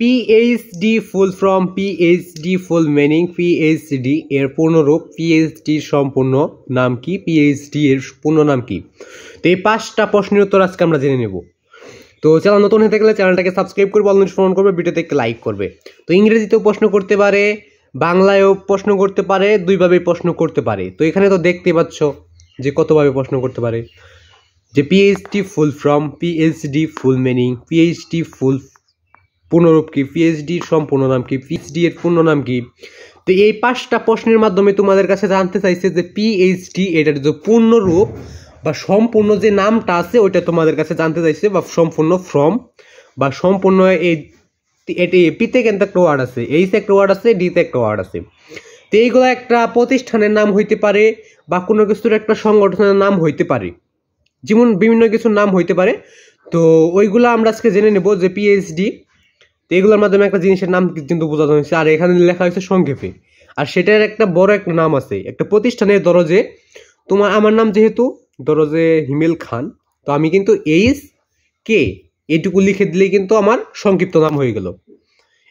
PhD full form, PhD full meaning, PhD এর পূর্ণরূপ, PhD সম্পূর্ণ নাম কি, পিএইচডি এর পূর্ণ নাম কি। তো এই 5টা প্রশ্নের উত্তর আজকে আমরা জেনে নেব। তো চ্যানেল নতুন হয়ে থাকলে চ্যানেলটাকে সাবস্ক্রাইব করবে, অল নোটিফিকেশন করবে, ভিডিওতে একটা লাইক করবে। তো ইংরেজিতেও প্রশ্ন করতে পারে, বাংলায়ও প্রশ্ন করতে পারে, দুইভাবেই প্রশ্ন করতে পারে। তো এখানে তো দেখতে পাচ্ছ যে কতভাবে প্রশ্ন করতে পারে, যে PhD full form, PhD full meaning, PhD full পূর্ণরূপ কি, পিএইচডির সম্পূর্ণ নাম কি, পিএইচডি এর পূর্ণ নাম কি। তো এই 5টা প্রশ্নের মাধ্যমে তোমাদের কাছে জানতে চাইছে যে পিএইচডি এটার যে পূর্ণরূপ বা সম্পূর্ণ যে নামটা আছে ওইটা তোমাদের কাছে জানতে চাইছে, বা সম্পূর্ণ ফ্রম বা সম্পূর্ণ এটি পিতে কিন্তু একটা ওয়ার্ড আছে, এইতে একটা ওয়ার্ড আছে, ডিতে একটা ওয়ার্ড আছে। তো এইগুলো একটা প্রতিষ্ঠানের নাম হইতে পারে বা কোনো কিছুর একটা সংগঠনের নাম হইতে পারে, যেমন বিভিন্ন কিছুর নাম হইতে পারে। তো ওইগুলো আমরা আজকে জেনে নেব যে পিএইচডি। তো এগুলোর মাধ্যমে একটা জিনিসের নাম কিন্তু বোঝানো হয়েছে, আর এখানে লেখা হয়েছে সংক্ষেপে। আর সেটার একটা বড় একটা নাম আছে, একটা প্রতিষ্ঠানের ধরো যে আমার নাম যেহেতু ধরো যে হিমেল খান, তো আমি কিন্তু এইচ কে এইটুকু লিখে দিলেই কিন্তু আমার সংক্ষিপ্ত নাম হয়ে গেল,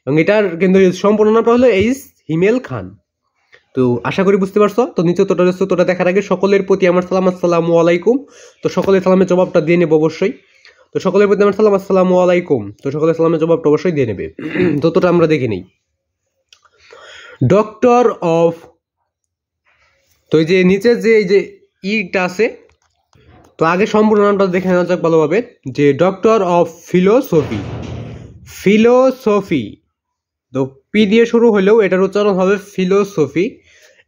এবং এটার কিন্তু সম্পূর্ণ নামটা হলো এইচ হিমেল খান। তো আশা করি বুঝতে পারছো। তো নিচে উত্তরটা দেখার আগে সকলের প্রতি আমার সালাম, আসসালামু আলাইকুম। তো সকলের সালামের জবাবটা দিয়ে নেবো অবশ্যই। তো সকলের প্রতি আমার সালাম, আসসালামু আলাইকুম। তো সকলের সালামের জবাবটা অবশ্যই দিয়ে নেবে। তো তোটা আমরা দেখে নিই। ডক্টর অফ, তো এই যে নিচে যে এই যে ইটা আছে, তো আগে সম্পূর্ণ নামটা দেখে নেওয়া যাক ভালোভাবে, যে ডক্টর অফ ফিলোসফি, ফিলোসফি। তো পি দিয়ে শুরু হলেও এটার উচ্চারণ হবে ফিলোসফি,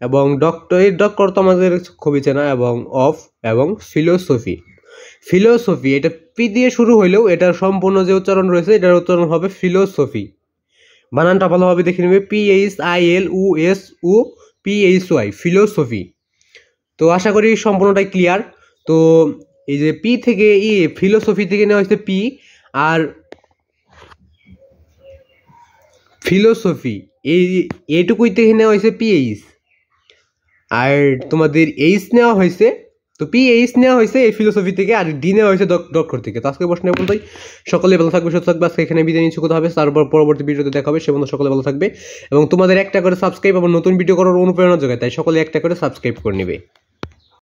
এবং ডক্টর তো আমাদের খুবই চেনা, এবং অফ এবং ফিলোসফি, ফিলোসফি এটা পি দিয়ে শুরু হইলেও এটার সম্পূর্ণ যে উচ্চারণ রয়েছে এটার উচ্চারণ হবে ফিলোসফি। বানানটা ভালোভাবে দেখে নেবে, PHILOSOPHY, ফিলোসফি। তো আশা করি সম্পূর্ণটাই ক্লিয়ার। তো এই যে পি থেকে ফিলোসফি থেকে নেওয়া হয়েছে পি, আর ফিলোসফি এইটুকুই থেকে নেওয়া হয়েছে পিএইচ, আর তোমাদের এইচ নেওয়া হয়েছে, তো পিএইচ নেওয়া হয়েছে এই ফিলোসফি থেকে, আর ডি নেওয়া হয়েছে ডক্টর থেকে। তো আজকে প্রশ্ন বলতেই সকলে ভালো থাকবে, সুস্থ থাকবে। আজকে এখানে বিদায় নিচ্ছি, কথা হবে তারপর পরবর্তী ভিডিওতে দেখা হবে। সে বন্ধু সকলে ভালো থাকবে, এবং তোমাদের একটা করে সাবস্ক্রাইব আবার নতুন ভিডিও করার অনুপ্রেরণা যোগায়, তাই সকলে একটা করে সাবস্ক্রাইব করে নেবে।